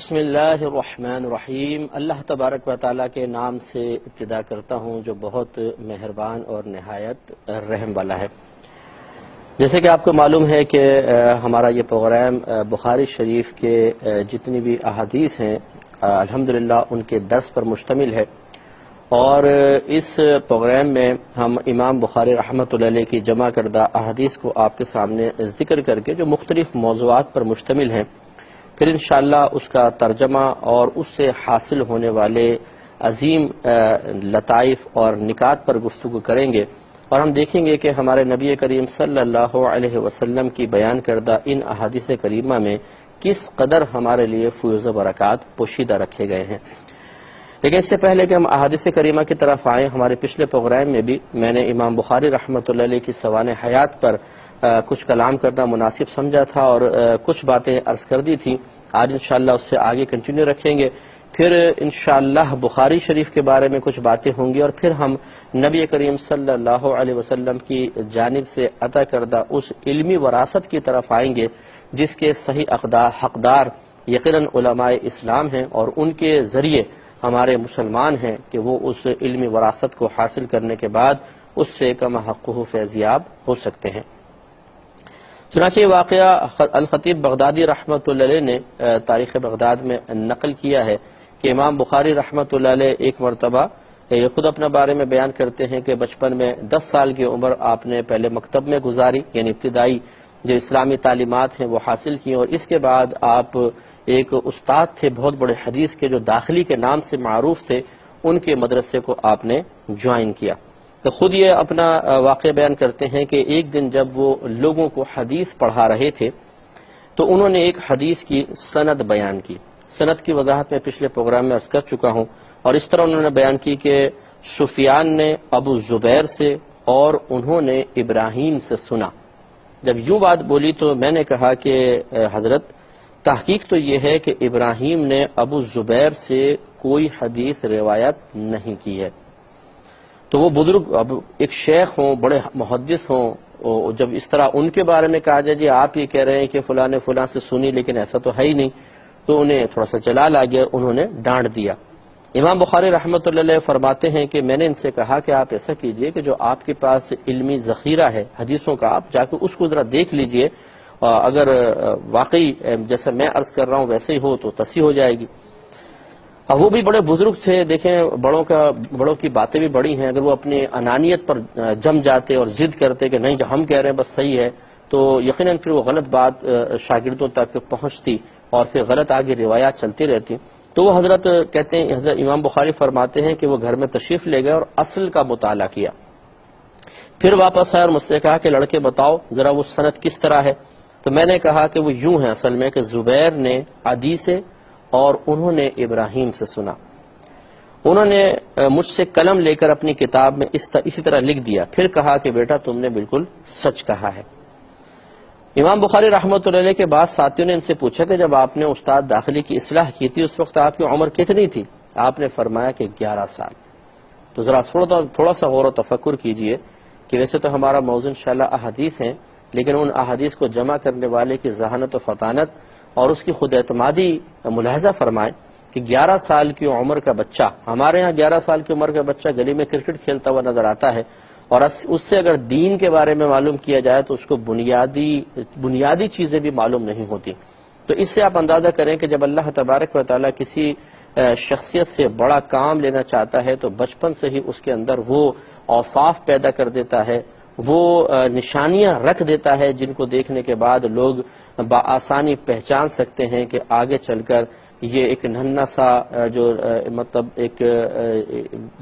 بسم اللہ الرحمن الرحیم۔ اللہ تبارک و تعالیٰ کے نام سے ابتدا کرتا ہوں جو بہت مہربان اور نہایت رحم والا ہے۔ جیسے کہ آپ کو معلوم ہے کہ ہمارا یہ پروگرام بخاری شریف کے جتنی بھی احادیث ہیں الحمدللہ ان کے درس پر مشتمل ہے، اور اس پروگرام میں ہم امام بخاری رحمۃ اللہ علیہ کی جمع کردہ احادیث کو آپ کے سامنے ذکر کر کے جو مختلف موضوعات پر مشتمل ہیں، پھر انشاءاللہ اس کا ترجمہ اور اس سے حاصل ہونے والے عظیم لطائف اور نکات پر گفتگو کریں گے، اور ہم دیکھیں گے کہ ہمارے نبی کریم صلی اللہ علیہ وسلم کی بیان کردہ ان احادیث کریمہ میں کس قدر ہمارے لیے فیوز و برکات پوشیدہ رکھے گئے ہیں۔ لیکن اس سے پہلے کہ ہم احادیث کریمہ کی طرف آئیں، ہمارے پچھلے پروگرام میں بھی میں نے امام بخاری رحمۃ اللہ علیہ کی سوانح حیات پر کچھ کلام کرنا مناسب سمجھا تھا اور کچھ باتیں عرض کر دی تھی۔ آج انشاءاللہ اس سے آگے کنٹینیو رکھیں گے، پھر انشاءاللہ بخاری شریف کے بارے میں کچھ باتیں ہوں گی، اور پھر ہم نبی کریم صلی اللہ علیہ وسلم کی جانب سے عطا کردہ اس علمی وراثت کی طرف آئیں گے جس کے صحیح حقدار یقیناً علماء اسلام ہیں، اور ان کے ذریعے ہمارے مسلمان ہیں کہ وہ اس علمی وراثت کو حاصل کرنے کے بعد اس سے کما حقہ فیضیاب ہو سکتے ہیں۔ چنانچہ یہ واقعہ الخطیب بغدادی رحمۃ اللہ علیہ نے تاریخ بغداد میں نقل کیا ہے کہ امام بخاری رحمۃ اللہ علیہ ایک مرتبہ یہ خود اپنے بارے میں بیان کرتے ہیں کہ بچپن میں 10 سال کی عمر آپ نے پہلے مکتب میں گزاری، یعنی ابتدائی جو اسلامی تعلیمات ہیں وہ حاصل کی، اور اس کے بعد آپ ایک استاد تھے بہت بڑے حدیث کے جو داخلی کے نام سے معروف تھے، ان کے مدرسے کو آپ نے جوائن کیا۔ تو خود یہ اپنا واقعہ بیان کرتے ہیں کہ ایک دن جب وہ لوگوں کو حدیث پڑھا رہے تھے تو انہوں نے ایک حدیث کی سند بیان کی۔ سند کی وضاحت میں پچھلے پروگرام میں عرض کر چکا ہوں، اور اس طرح انہوں نے بیان کی کہ سفیان نے ابو زبیر سے اور انہوں نے ابراہیم سے سنا۔ جب یوں بات بولی تو میں نے کہا کہ حضرت تحقیق تو یہ ہے کہ ابراہیم نے ابو زبیر سے کوئی حدیث روایت نہیں کی ہے۔ تو وہ بزرگ اب ایک شیخ ہوں، بڑے محدث ہوں، جب اس طرح ان کے بارے میں کہا جائے جی آپ یہ کہہ رہے ہیں کہ فلاں نے فلاں سے سنی لیکن ایسا تو ہے ہی نہیں، تو انہیں تھوڑا سا جلال آ گیا، انہوں نے ڈانٹ دیا۔ امام بخاری رحمۃ اللہ علیہ فرماتے ہیں کہ میں نے ان سے کہا کہ آپ ایسا کیجئے کہ جو آپ کے پاس علمی ذخیرہ ہے حدیثوں کا، آپ جا کے اس کو ذرا دیکھ لیجئے، اگر واقعی جیسا میں عرض کر رہا ہوں ویسے ہی ہو تو تصحیح ہو جائے گی۔ اب وہ بھی بڑے بزرگ تھے، دیکھیں بڑوں کی باتیں بھی بڑی ہیں، اگر وہ اپنی انانیت پر جم جاتے اور ضد کرتے کہ نہیں جو ہم کہہ رہے ہیں بس صحیح ہے، تو یقیناً پھر وہ غلط بات شاگردوں تک پہنچتی اور پھر غلط آگے روایات چلتی رہتی۔ تو وہ حضرت کہتے ہیں، حضرت امام بخاری فرماتے ہیں کہ وہ گھر میں تشریف لے گئے اور اصل کا مطالعہ کیا، پھر واپس آئے اور مجھ سے کہا کہ لڑکے بتاؤ ذرا وہ سند کس طرح ہے۔ تو میں نے کہا کہ وہ یوں ہے اصل میں کہ زبیر نے عدی سے اور انہوں نے ابراہیم سے سنا۔ انہوں نے مجھ سے قلم لے کر اپنی کتاب میں اسی طرح لکھ دیا، پھر کہا کہ بیٹا تم نے بالکل سچ کہا ہے۔ امام بخاری رحمۃ اللہ علیہ کے بعد ساتھیوں نے ان سے پوچھا کہ جب آپ نے استاد داخلی کی اصلاح کی تھی اس وقت آپ کی عمر کتنی تھی؟ آپ نے فرمایا کہ 11 سال۔ تو ذرا تھوڑا سا غور و تفکر کیجئے کہ ویسے تو ہمارا موضوع انشاءاللہ احادیث ہیں، لیکن ان احادیث کو جمع کرنے والے کی ذہانت و فطانت اور اس کی خود اعتمادی ملاحظہ فرمائیں کہ 11 سال کی عمر کا بچہ، ہمارے ہاں 11 سال کی عمر کا بچہ گلی میں کرکٹ کھیلتا ہوا نظر آتا ہے، اور اس سے اگر دین کے بارے میں معلوم کیا جائے تو اس کو بنیادی چیزیں بھی معلوم نہیں ہوتی۔ تو اس سے آپ اندازہ کریں کہ جب اللہ تبارک و تعالیٰ کسی شخصیت سے بڑا کام لینا چاہتا ہے تو بچپن سے ہی اس کے اندر وہ اوصاف پیدا کر دیتا ہے، وہ نشانیاں رکھ دیتا ہے جن کو دیکھنے کے بعد لوگ بآسانی پہچان سکتے ہیں کہ آگے چل کر یہ ایک ننھا سا جو مطلب ایک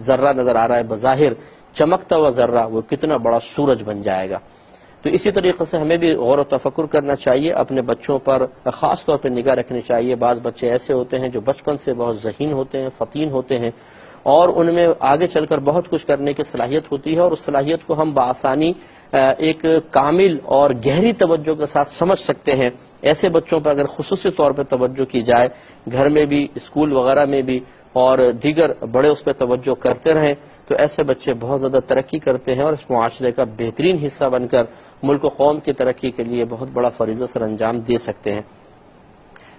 ذرہ نظر آ رہا ہے بظاہر چمکتا ہوا ذرہ، وہ کتنا بڑا سورج بن جائے گا۔ تو اسی طریقے سے ہمیں بھی غور و تفکر کرنا چاہیے، اپنے بچوں پر خاص طور پہ نگاہ رکھنی چاہیے۔ بعض بچے ایسے ہوتے ہیں جو بچپن سے بہت ذہین ہوتے ہیں، فطین ہوتے ہیں، اور ان میں آگے چل کر بہت کچھ کرنے کی صلاحیت ہوتی ہے، اور اس صلاحیت کو ہم بآسانی ایک کامل اور گہری توجہ کے ساتھ سمجھ سکتے ہیں۔ ایسے بچوں پر اگر خصوصی طور پہ توجہ کی جائے، گھر میں بھی، اسکول وغیرہ میں بھی، اور دیگر بڑے اس پہ توجہ کرتے رہیں، تو ایسے بچے بہت زیادہ ترقی کرتے ہیں اور اس معاشرے کا بہترین حصہ بن کر ملک و قوم کی ترقی کے لیے بہت بڑا فریضہ سر انجام دے سکتے ہیں۔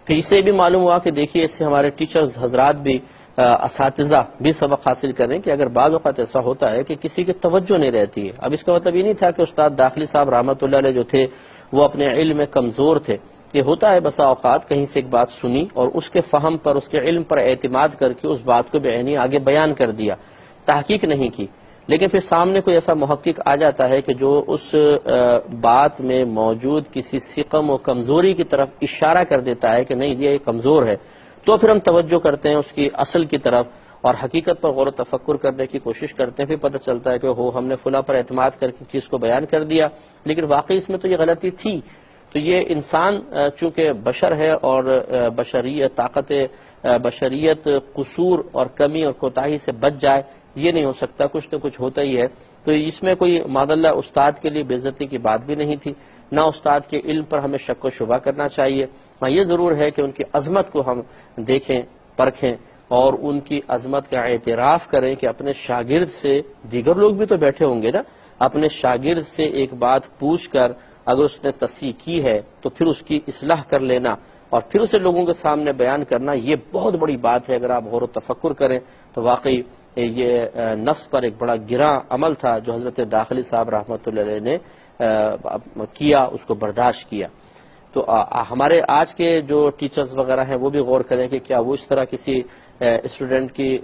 پھر اسے بھی معلوم ہوا کہ دیکھیے اس سے ہمارے ٹیچرز حضرات بھی اساتذہ بھی سبق حاصل کریں کہ اگر بعض اوقات ایسا ہوتا ہے کہ کسی کی توجہ نہیں رہتی ہے. اب اس کا مطلب یہ نہیں تھا کہ استاد داخلی صاحب رحمۃ اللہ علیہ جو تھے وہ اپنے علم میں کمزور تھے. یہ ہوتا ہے بسا اوقات کہیں سے ایک بات سنی اور اس کے فہم پر اس کے علم پر اعتماد کر کے اس بات کو بعینی آگے بیان کر دیا, تحقیق نہیں کی. لیکن پھر سامنے کوئی ایسا محقق آ جاتا ہے کہ جو اس بات میں موجود کسی سقم و کمزوری کی طرف اشارہ کر دیتا ہے کہ نہیں یہ کمزور ہے, تو پھر ہم توجہ کرتے ہیں اس کی اصل کی طرف اور حقیقت پر غور و تفکر کرنے کی کوشش کرتے ہیں. پھر پتہ چلتا ہے کہ ہم نے فلاں پر اعتماد کر کے چیز کو بیان کر دیا, لیکن واقعی اس میں تو یہ غلطی تھی. تو یہ انسان چونکہ بشر ہے اور بشریت قصور اور کمی اور کوتاہی سے بچ جائے یہ نہیں ہو سکتا, کچھ نہ کچھ ہوتا ہی ہے. تو اس میں کوئی معذاللہ استاد کے لیے بے عزتی کی بات بھی نہیں تھی, نہ استاد کے علم پر ہمیں شک و شبہ کرنا چاہیے. ہاں یہ ضرور ہے کہ ان کی عظمت کو ہم دیکھیں, پرکھیں اور ان کی عظمت کا اعتراف کریں کہ اپنے شاگرد سے, دیگر لوگ بھی تو بیٹھے ہوں گے نا, اپنے شاگرد سے ایک بات پوچھ کر اگر اس نے تصحیح کی ہے تو پھر اس کی اصلاح کر لینا اور پھر اسے لوگوں کے سامنے بیان کرنا, یہ بہت بڑی بات ہے. اگر آپ غور و تفکر کریں تو واقعی یہ نفس پر ایک بڑا گراں عمل تھا جو حضرت داخلی صاحب رحمۃ اللہ علیہ نے کیا, اس کو برداشت کیا. تو ہمارے آج کے جو ٹیچرز وغیرہ ہیں وہ بھی غور کریں کہ کیا وہ اس طرح کسی اسٹوڈنٹ کی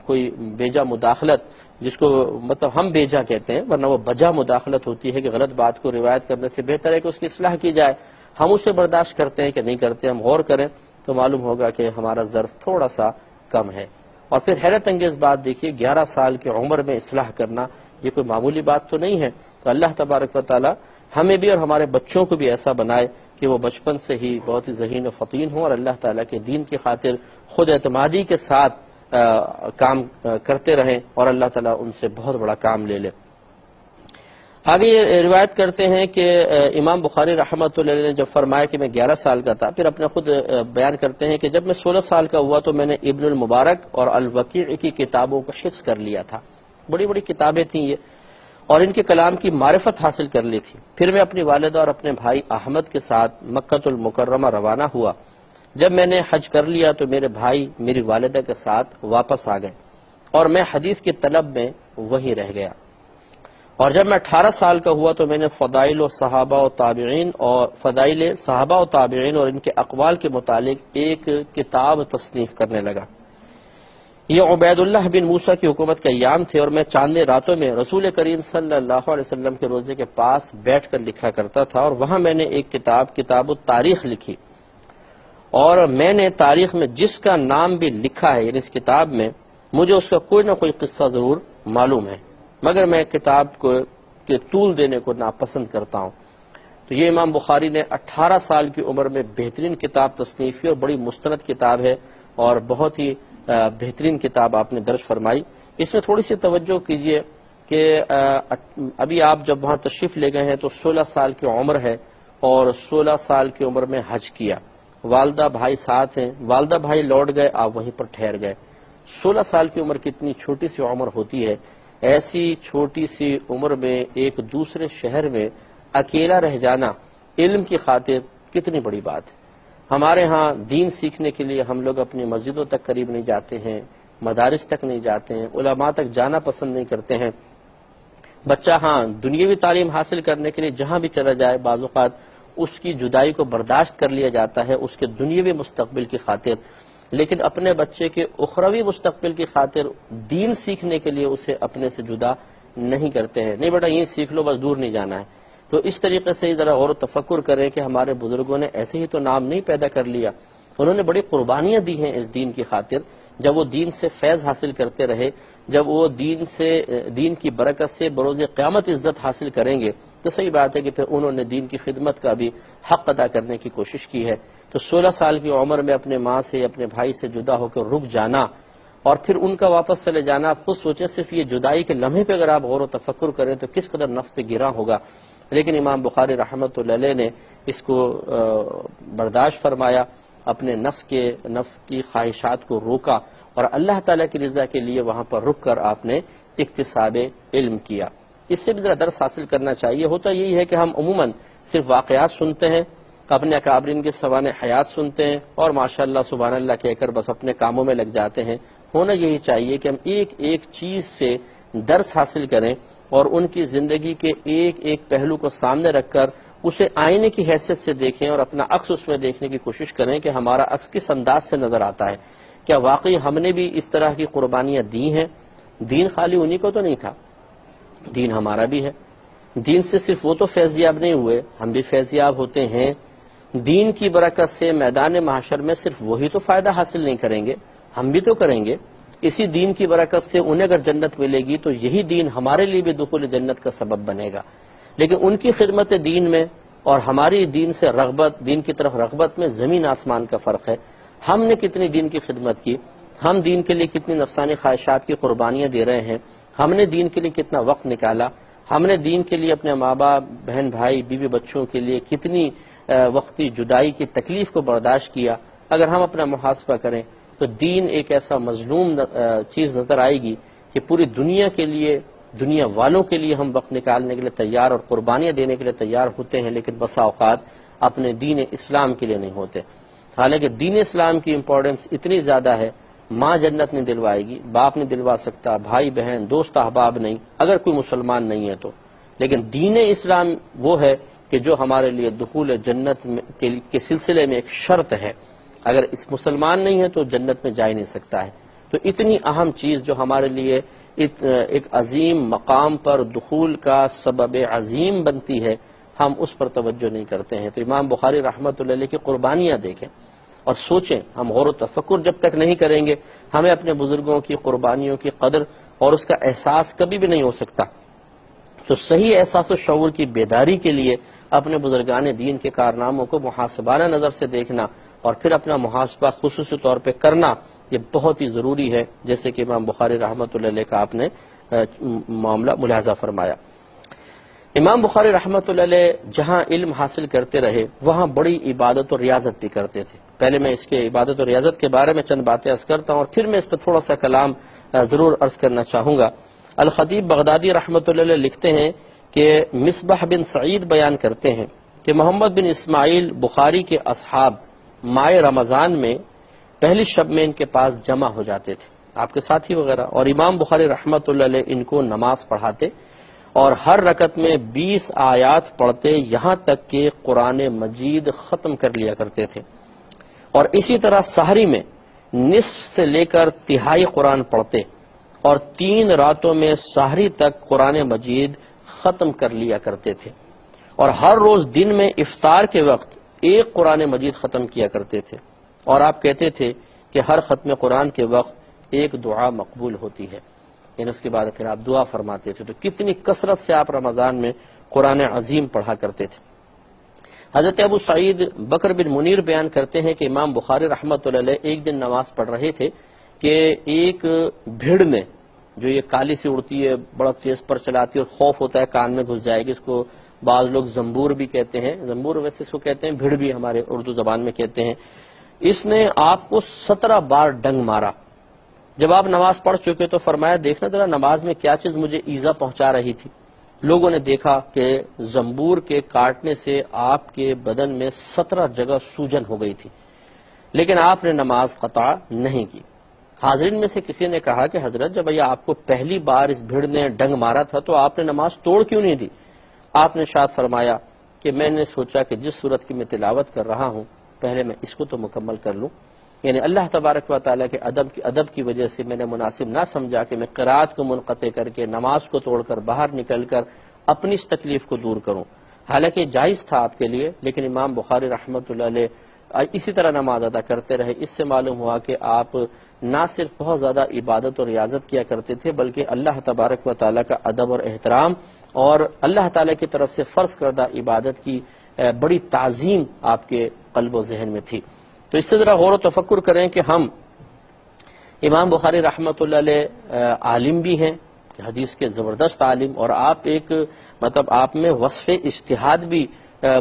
کوئی بیجا مداخلت, جس کو مطلب ہم بیجا کہتے ہیں ورنہ وہ بجا مداخلت ہوتی ہے کہ غلط بات کو روایت کرنے سے بہتر ہے کہ اس کی اصلاح کی جائے, ہم اسے برداشت کرتے ہیں کہ نہیں کرتے. ہم غور کریں تو معلوم ہوگا کہ ہمارا ظرف تھوڑا سا کم ہے. اور پھر حیرت انگیز بات دیکھیے, 11 سال کی عمر میں اصلاح کرنا یہ کوئی معمولی بات تو نہیں ہے. تو اللہ تبارک و تعالی ہمیں بھی اور ہمارے بچوں کو بھی ایسا بنائے کہ وہ بچپن سے ہی بہت ہی ذہین و فطین ہوں اور اللہ تعالیٰ کے دین کی خاطر خود اعتمادی کے ساتھ کام کرتے رہیں اور اللہ تعالیٰ ان سے بہت بڑا کام لے لے. آگے یہ روایت کرتے ہیں کہ امام بخاری رحمۃ اللہ علیہ نے جب فرمایا کہ میں 11 سال کا تھا, پھر اپنے خود بیان کرتے ہیں کہ جب میں 16 سال کا ہوا تو میں نے ابن المبارک اور الوقیع کی کتابوں کو حفظ کر لیا تھا. بڑی بڑی کتابیں تھیں یہ, اور ان کے کلام کی معرفت حاصل کر لی تھی. پھر میں اپنی والدہ اور اپنے بھائی احمد کے ساتھ مکۃ المکرمہ روانہ ہوا. جب میں نے حج کر لیا تو میرے بھائی میری والدہ کے ساتھ واپس آ گئے اور میں حدیث کی طلب میں وہیں رہ گیا. اور جب میں 18 سال کا ہوا تو میں نے فضائل صحابہ و تابعین اور ان کے اقوال کے متعلق ایک کتاب تصنیف کرنے لگا. یہ عبید اللہ بن موسیٰ کی حکومت کے ایام تھے اور میں چاندنی راتوں میں رسول کریم صلی اللہ علیہ وسلم کے روضے کے پاس بیٹھ کر لکھا کرتا تھا, اور وہاں میں نے ایک کتاب التاریخ لکھی. اور میں نے تاریخ میں جس کا نام بھی لکھا ہے, یعنی اس کتاب میں, مجھے اس کا کوئی نہ کوئی قصہ ضرور معلوم ہے, مگر میں کتاب کو کے طول دینے کو ناپسند کرتا ہوں. تو یہ امام بخاری نے 18 سال کی عمر میں بہترین کتاب تصنیف کی اور بڑی مستند کتاب ہے اور بہت ہی بہترین کتاب آپ نے درج فرمائی. اس میں تھوڑی سی توجہ کیجئے کہ ابھی آپ جب وہاں تشریف لے گئے ہیں تو 16 سال کی عمر ہے اور 16 سال کی عمر میں حج کیا, والدہ بھائی ساتھ ہیں, والدہ بھائی لوٹ گئے, آپ وہیں پر ٹھہر گئے. 16 سال کی عمر کتنی چھوٹی سی عمر ہوتی ہے. ایسی چھوٹی سی عمر میں ایک دوسرے شہر میں اکیلا رہ جانا علم کی خاطر کتنی بڑی بات ہے. ہمارے ہاں دین سیکھنے کے لیے ہم لوگ اپنی مسجدوں تک قریب نہیں جاتے ہیں, مدارس تک نہیں جاتے ہیں, علماء تک جانا پسند نہیں کرتے ہیں. بچہ ہاں دنیاوی تعلیم حاصل کرنے کے لیے جہاں بھی چلا جائے بعض اوقات اس کی جدائی کو برداشت کر لیا جاتا ہے اس کے دنیاوی مستقبل کی خاطر, لیکن اپنے بچے کے اخروی مستقبل کی خاطر دین سیکھنے کے لیے اسے اپنے سے جدا نہیں کرتے ہیں. نہیں بیٹا یہ سیکھ لو, بس دور نہیں جانا ہے. تو اس طریقے سے ذرا غور و تفکر کریں کہ ہمارے بزرگوں نے ایسے ہی تو نام نہیں پیدا کر لیا, انہوں نے بڑی قربانیاں دی ہیں اس دین کی خاطر. جب وہ دین سے فیض حاصل کرتے رہے, جب وہ دین کی برکت سے بروز قیامت عزت حاصل کریں گے, تو صحیح بات ہے کہ پھر انہوں نے دین کی خدمت کا بھی حق ادا کرنے کی کوشش کی ہے. تو 16 سال کی عمر میں اپنے ماں سے اپنے بھائی سے جدا ہو کر رک جانا اور پھر ان کا واپس چلے جانا, آپ خود سوچیں صرف یہ جدائی کے لمحے پہ اگر آپ غور و تفکر کریں تو کس قدر نفس پہ گرا ہوگا. لیکن امام بخاری رحمۃ اللہ علیہ نے اس کو برداشت فرمایا, اپنے نفس کی خواہشات کو روکا اور اللہ تعالیٰ کی رضا کے لیے وہاں پر رک کر آپ نے اکتساب علم کیا. اس سے بھی ذرا درس حاصل کرنا چاہیے. ہوتا یہی ہے کہ ہم عموماً صرف واقعات سنتے ہیں, اپنے اکابرین کے سوانح حیات سنتے ہیں اور ماشاءاللہ سبحان اللہ کہہ کر بس اپنے کاموں میں لگ جاتے ہیں۔ ہونا یہی چاہیے کہ ہم ایک ایک چیز سے درس حاصل کریں اور ان کی زندگی کے ایک ایک پہلو کو سامنے رکھ کر اسے آئینے کی حیثیت سے دیکھیں اور اپنا عکس اس میں دیکھنے کی کوشش کریں کہ ہمارا عکس کس انداز سے نظر آتا ہے۔ کیا واقعی ہم نے بھی اس طرح کی قربانیاں دی ہیں؟ دین خالی انہی کو تو نہیں تھا، دین ہمارا بھی ہے۔ دین سے صرف وہ تو فیضیاب نہیں ہوئے، ہم بھی فیضیاب ہوتے ہیں۔ دین کی برکت سے میدان محشر میں صرف وہی تو فائدہ حاصل نہیں کریں گے، ہم بھی تو کریں گے۔ اسی دین کی برکت سے انہیں اگر جنت ملے گی تو یہی دین ہمارے لیے بھی دخول جنت کا سبب بنے گا۔ لیکن ان کی خدمت دین میں اور ہماری دین سے رغبت، دین کی طرف رغبت میں زمین آسمان کا فرق ہے۔ ہم نے کتنی دین کی خدمت کی، ہم دین کے لیے کتنی نفسانی خواہشات کی قربانیاں دے رہے ہیں، ہم نے دین کے لیے کتنا وقت نکالا، ہم نے دین کے لیے اپنے ماں باپ، بہن بھائی، بیوی بچوں کے لیے کتنی وقتی جدائی کی تکلیف کو برداشت کیا۔ اگر ہم اپنا محاسبہ کریں تو دین ایک ایسا مظلوم چیز نظر آئے گی کہ پوری دنیا کے لیے، دنیا والوں کے لیے ہم وقت نکالنے کے لیے تیار اور قربانیاں دینے کے لیے تیار ہوتے ہیں، لیکن بسا اوقات اپنے دین اسلام کے لیے نہیں ہوتے۔ حالانکہ دین اسلام کی امپورٹنس اتنی زیادہ ہے، ماں جنت نہیں دلوائے گی، باپ نہیں دلوا سکتا، بھائی بہن دوست احباب نہیں، اگر کوئی مسلمان نہیں ہے تو۔ لیکن دین اسلام وہ ہے کہ جو ہمارے لیے دخول جنت کے سلسلے میں ایک شرط ہے، اگر اس مسلمان نہیں ہے تو جنت میں جا ہی نہیں سکتا ہے۔ تو اتنی اہم چیز جو ہمارے لیے ایک عظیم مقام پر دخول کا سبب عظیم بنتی ہے، ہم اس پر توجہ نہیں کرتے ہیں۔ تو امام بخاری رحمۃ اللہ علیہ کی قربانیاں دیکھیں اور سوچیں، ہم غور و تفکر جب تک نہیں کریں گے ہمیں اپنے بزرگوں کی قربانیوں کی قدر اور اس کا احساس کبھی بھی نہیں ہو سکتا۔ تو صحیح احساس و شعور کی بیداری کے لیے اپنے بزرگان دین کے کارناموں کو محاسبانہ نظر سے دیکھنا اور پھر اپنا محاسبہ خصوصی طور پہ کرنا، یہ بہت ہی ضروری ہے، جیسے کہ امام بخاری رحمۃ اللہ علیہ کا آپ نے معاملہ ملاحظہ فرمایا۔ امام بخاری رحمۃ اللہ علیہ جہاں علم حاصل کرتے رہے وہاں بڑی عبادت اور ریاضت بھی کرتے تھے۔ پہلے میں اس کے عبادت اور ریاضت کے بارے میں چند باتیں عرض کرتا ہوں اور پھر میں اس پہ تھوڑا سا کلام ضرور عرض کرنا چاہوں گا۔ الخطیب بغدادی رحمۃ اللہ علیہ لکھتے ہیں کہ مصباح بن سعید بیان کرتے ہیں کہ محمد بن اسماعیل بخاری کے اصحاب ماہ رمضان میں پہلی شب میں ان کے پاس جمع ہو جاتے تھے، آپ کے ساتھی وغیرہ، اور امام بخاری رحمۃ اللہ علیہ ان کو نماز پڑھاتے اور ہر رکعت میں 20 آیات پڑھتے، یہاں تک کہ قرآن مجید ختم کر لیا کرتے تھے۔ اور اسی طرح سحری میں نصف سے لے کر تہائی قرآن پڑھتے اور 3 راتوں میں سحری تک قرآن مجید ختم کر لیا کرتے تھے، اور ہر روز دن میں افطار کے وقت ایک قرآن مجید ختم کیا کرتے تھے، اور آپ کہتے تھے کہ ہر ختم قرآن کے وقت ایک دعا مقبول ہوتی ہے، یعنی اس کے بعد پھر آپ دعا فرماتے تھے۔ تو کتنی کثرت سے آپ رمضان میں قرآن عظیم پڑھا کرتے تھے۔ حضرت ابو سعید بکر بن منیر بیان کرتے ہیں کہ امام بخاری رحمۃ اللہ علیہ ایک دن نماز پڑھ رہے تھے کہ ایک بھیڑ نے، جو یہ کالی سی اڑتی ہے، بڑا تیز پر چلاتی ہے اور خوف ہوتا ہے کان میں گھس جائے گی، اس کو بعض لوگ زنبور بھی کہتے ہیں، زنبور ویسے اس کو کہتے ہیں، بھیڑ بھی ہمارے اردو زبان میں کہتے ہیں۔ اس نے آپ کو 17 بار ڈنگ مارا۔ جب آپ نماز پڑھ چکے تو فرمایا دیکھنا ذرا نماز میں کیا چیز مجھے ایذا پہنچا رہی تھی۔ لوگوں نے دیکھا کہ زنبور کے کاٹنے سے آپ کے بدن میں 17 جگہ سوجن ہو گئی تھی، لیکن آپ نے نماز قطع نہیں کی۔ حاضرین میں سے کسی نے کہا کہ حضرت جب یہ آپ کو پہلی بار اس بھیڑ نے ڈنگ مارا تھا تو آپ نے نماز توڑ کیوں نہیں دی؟ آپ نے شاید فرمایا کہ میں نے سوچا کہ جس صورت کی میں تلاوت کر رہا ہوں پہلے میں اس کو تو مکمل کر لوں، یعنی اللہ تبارک و تعالیٰ کے ادب کی وجہ سے میں نے مناسب نہ سمجھا کہ میں قرات کو منقطع کر کے نماز کو توڑ کر باہر نکل کر اپنی اس تکلیف کو دور کروں۔ حالانکہ جائز تھا آپ کے لیے، لیکن امام بخاری رحمۃ اللہ علیہ اسی طرح نماز ادا کرتے رہے۔ اس سے معلوم ہوا کہ آپ نہ صرف بہت زیادہ عبادت اور ریاضت کیا کرتے تھے بلکہ اللہ تبارک و تعالیٰ کا ادب اور احترام اور اللہ تعالیٰ کی طرف سے فرض کردہ عبادت کی بڑی تعظیم آپ کے قلب و ذہن میں تھی۔ تو اس سے ذرا غور و تفکر کریں کہ ہم امام بخاری رحمۃ اللہ علیہ عالم بھی ہیں، حدیث کے زبردست عالم، اور آپ ایک آپ میں وصف اجتہاد بھی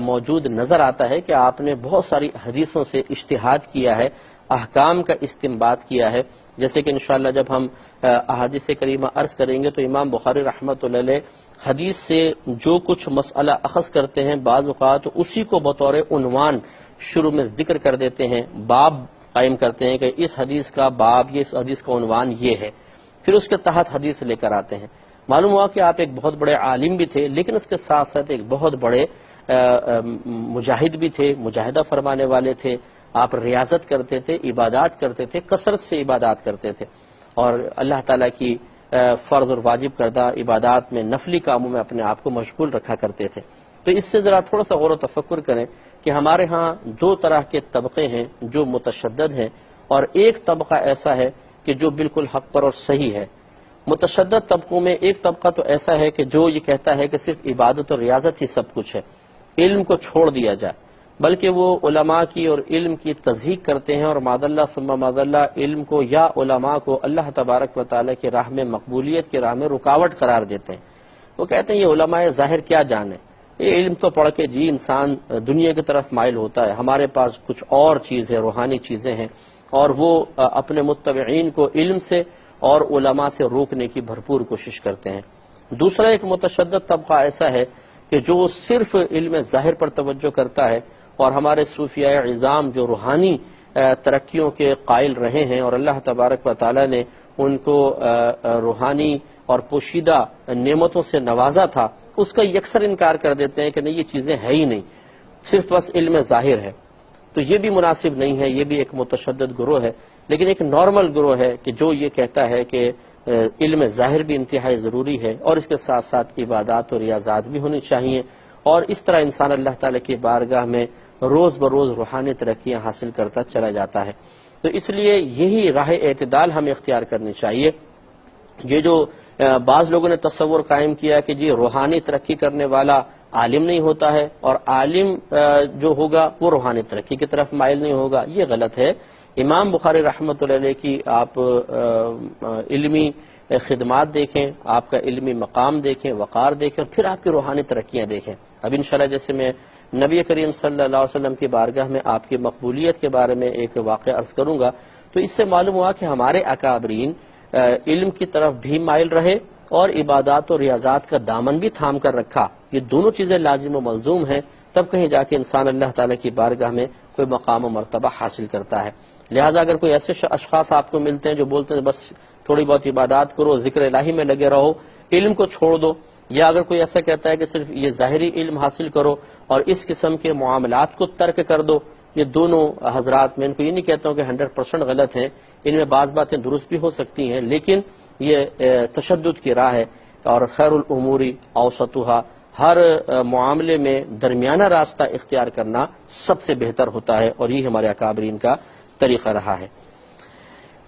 موجود نظر آتا ہے کہ آپ نے بہت ساری حدیثوں سے اجتہاد کیا ہے احکام کا استنباط کیا ہے. جیسے کہ انشاءاللہ جب ہم احادیث کریمہ عرض کریں گے تو امام بخاری رحمۃ اللہ علیہ حدیث سے جو کچھ مسئلہ اخذ کرتے ہیں بعض اوقات اسی کو بطور عنوان شروع میں ذکر کر دیتے ہیں، باب قائم کرتے ہیں کہ اس حدیث کا باب، یہ اس حدیث کا عنوان یہ ہے، پھر اس کے تحت حدیث لے کر آتے ہیں. معلوم ہوا کہ آپ ایک بہت بڑے عالم بھی تھے، لیکن اس کے ساتھ ساتھ ایک بہت بڑے مجاہد بھی تھے، مجاہدہ فرمانے والے تھے. آپ ریاضت کرتے تھے، عبادات کرتے تھے، کثرت سے عبادات کرتے تھے، اور اللہ تعالیٰ کی فرض اور واجب کردہ عبادات میں، نفلی کاموں میں اپنے آپ کو مشغول رکھا کرتے تھے. تو اس سے ذرا تھوڑا سا غور و تفکر کریں کہ ہمارے ہاں دو طرح کے طبقے ہیں جو متشدد ہیں، اور ایک طبقہ ایسا ہے کہ جو بالکل حق پر اور صحیح ہے. متشدد طبقوں میں ایک طبقہ تو ایسا ہے کہ جو یہ کہتا ہے کہ صرف عبادت اور ریاضت ہی سب کچھ ہے، علم کو چھوڑ دیا جائے، بلکہ وہ علماء کی اور علم کی تضحیق کرتے ہیں، اور معاذ اللہ ثم معاذ اللہ علم کو یا علماء کو اللہ تبارک و تعالیٰ کی راہ میں، مقبولیت کی راہ میں رکاوٹ قرار دیتے ہیں. وہ کہتے ہیں یہ علماء ظاہر کیا جانے، یہ علم تو پڑھ کے جی انسان دنیا کی طرف مائل ہوتا ہے، ہمارے پاس کچھ اور چیز ہے، روحانی چیزیں ہیں، اور وہ اپنے متبعین کو علم سے اور علماء سے روکنے کی بھرپور کوشش کرتے ہیں. دوسرا ایک متشدد طبقہ ایسا ہے کہ جو صرف علم ظاہر پر توجہ کرتا ہے، اور ہمارے صوفیاء عظام جو روحانی ترقیوں کے قائل رہے ہیں اور اللہ تبارک و تعالیٰ نے ان کو روحانی اور پوشیدہ نعمتوں سے نوازا تھا، اس کا یکسر انکار کر دیتے ہیں کہ نہیں یہ چیزیں ہے ہی نہیں، صرف بس علم ظاہر ہے. تو یہ بھی مناسب نہیں ہے، یہ بھی ایک متشدد گروہ ہے. لیکن ایک نارمل گروہ ہے کہ جو یہ کہتا ہے کہ علم ظاہر بھی انتہائی ضروری ہے، اور اس کے ساتھ ساتھ عبادات اور ریاضات بھی ہونی چاہیے، اور اس طرح انسان اللہ تعالیٰ کی بارگاہ میں روز بروز روحانی ترقیاں حاصل کرتا چلا جاتا ہے. تو اس لیے یہی راہ اعتدال ہمیں اختیار کرنی چاہیے. یہ جو بعض لوگوں نے تصور قائم کیا کہ جی روحانی ترقی کرنے والا عالم نہیں ہوتا ہے، اور عالم جو ہوگا وہ روحانی ترقی کی طرف مائل نہیں ہوگا، یہ غلط ہے. امام بخاری رحمۃ اللہ علیہ کی آپ علمی خدمات دیکھیں، آپ کا علمی مقام دیکھیں، وقار دیکھیں، اور پھر آپ کی روحانی ترقیاں دیکھیں. اب انشاءاللہ جیسے میں نبی کریم صلی اللہ علیہ وسلم کی بارگاہ میں آپ کی مقبولیت کے بارے میں ایک واقعہ عرض کروں گا، تو اس سے معلوم ہوا کہ ہمارے اکابرین علم کی طرف بھی مائل رہے اور عبادات و ریاضات کا دامن بھی تھام کر رکھا. یہ دونوں چیزیں لازم و ملزوم ہیں، تب کہیں جا کے انسان اللہ تعالیٰ کی بارگاہ میں کوئی مقام و مرتبہ حاصل کرتا ہے. لہٰذا اگر کوئی ایسے اشخاص آپ کو ملتے ہیں جو بولتے ہیں بس تھوڑی بہت عبادات کرو، ذکر الہی میں لگے رہو، علم کو چھوڑ دو، یا اگر کوئی ایسا کہتا ہے کہ صرف یہ ظاہری علم حاصل کرو اور اس قسم کے معاملات کو ترک کر دو، یہ دونوں حضرات میں ان کو یہ نہیں کہتا ہوں کہ 100% غلط ہیں، ان میں بعض باتیں درست بھی ہو سکتی ہیں، لیکن یہ تشدد کی راہ ہے. اور خیر الامور اوسطها، ہر معاملے میں درمیانہ راستہ اختیار کرنا سب سے بہتر ہوتا ہے، اور یہ ہمارے اکابرین کا طریقہ رہا ہے.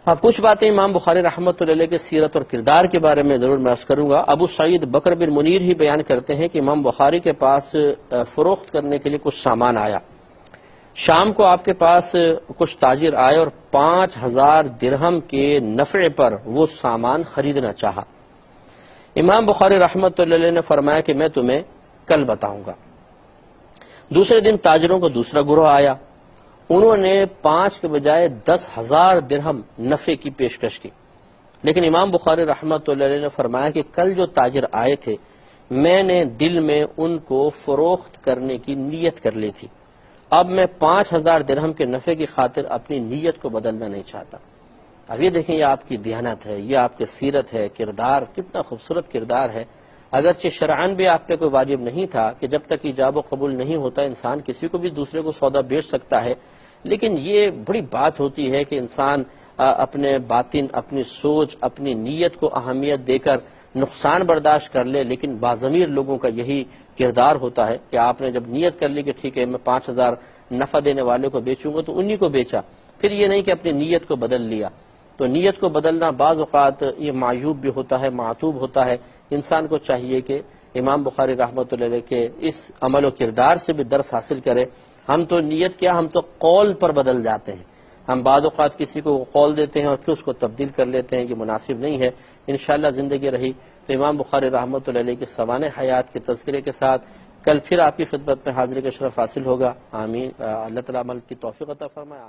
اب کچھ باتیں امام بخاری رحمۃ اللہ علیہ کے سیرت اور کردار کے بارے میں ضرور میں عرض کروں گا. ابو سعید بکر بن منیر ہی بیان کرتے ہیں کہ امام بخاری کے پاس فروخت کرنے کے لیے کچھ سامان آیا. شام کو آپ کے پاس کچھ تاجر آئے اور 5000 درہم کے نفع پر وہ سامان خریدنا چاہا. امام بخاری رحمۃ اللہ علیہ نے فرمایا کہ میں تمہیں کل بتاؤں گا. دوسرے دن تاجروں کو دوسرا گروہ آیا، انہوں نے 5 کے بجائے 10,000 درہم نفع کی پیشکش کی. لیکن امام بخاری رحمۃ اللہ علیہ نے فرمایا کہ کل جو تاجر آئے تھے میں نے دل میں ان کو فروخت کرنے کی نیت کر لی تھی، اب میں 5,000 درہم کے نفع کی خاطر اپنی نیت کو بدلنا نہیں چاہتا. اب یہ دیکھیں یہ آپ کی دیانت ہے، یہ آپ کی سیرت ہے، کردار کتنا خوبصورت کردار ہے. اگرچہ شرعاً بھی آپ پہ کوئی واجب نہیں تھا کہ جب تک ایجاب و قبول نہیں ہوتا انسان کسی کو بھی دوسرے کو سودا بیچ سکتا ہے، لیکن یہ بڑی بات ہوتی ہے کہ انسان اپنے باطن، اپنی سوچ، اپنی نیت کو اہمیت دے کر نقصان برداشت کر لے. لیکن باضمیر لوگوں کا یہی کردار ہوتا ہے کہ آپ نے جب نیت کر لی کہ ٹھیک ہے میں 5,000 نفع دینے والے کو بیچوں گا تو انہی کو بیچا، پھر یہ نہیں کہ اپنی نیت کو بدل لیا. تو نیت کو بدلنا بعض اوقات یہ معیوب بھی ہوتا ہے، معتوب ہوتا ہے. انسان کو چاہیے کہ امام بخاری رحمۃ اللہ علیہ کے اس عمل و کردار سے بھی درس حاصل کرے. ہم تو نیت کیا، ہم تو قول پر بدل جاتے ہیں. ہم بعض اوقات کسی کو قول دیتے ہیں اور پھر اس کو تبدیل کر لیتے ہیں، یہ مناسب نہیں ہے. انشاءاللہ زندگی رہی تو امام بخاری رحمۃ اللہ علیہ کے سوانح حیات کے تذکرے کے ساتھ کل پھر آپ کی خدمت میں حاضری کا شرف حاصل ہوگا. آمین. اللہ تعالیٰ عمل کی توفیق عطا فرمائے.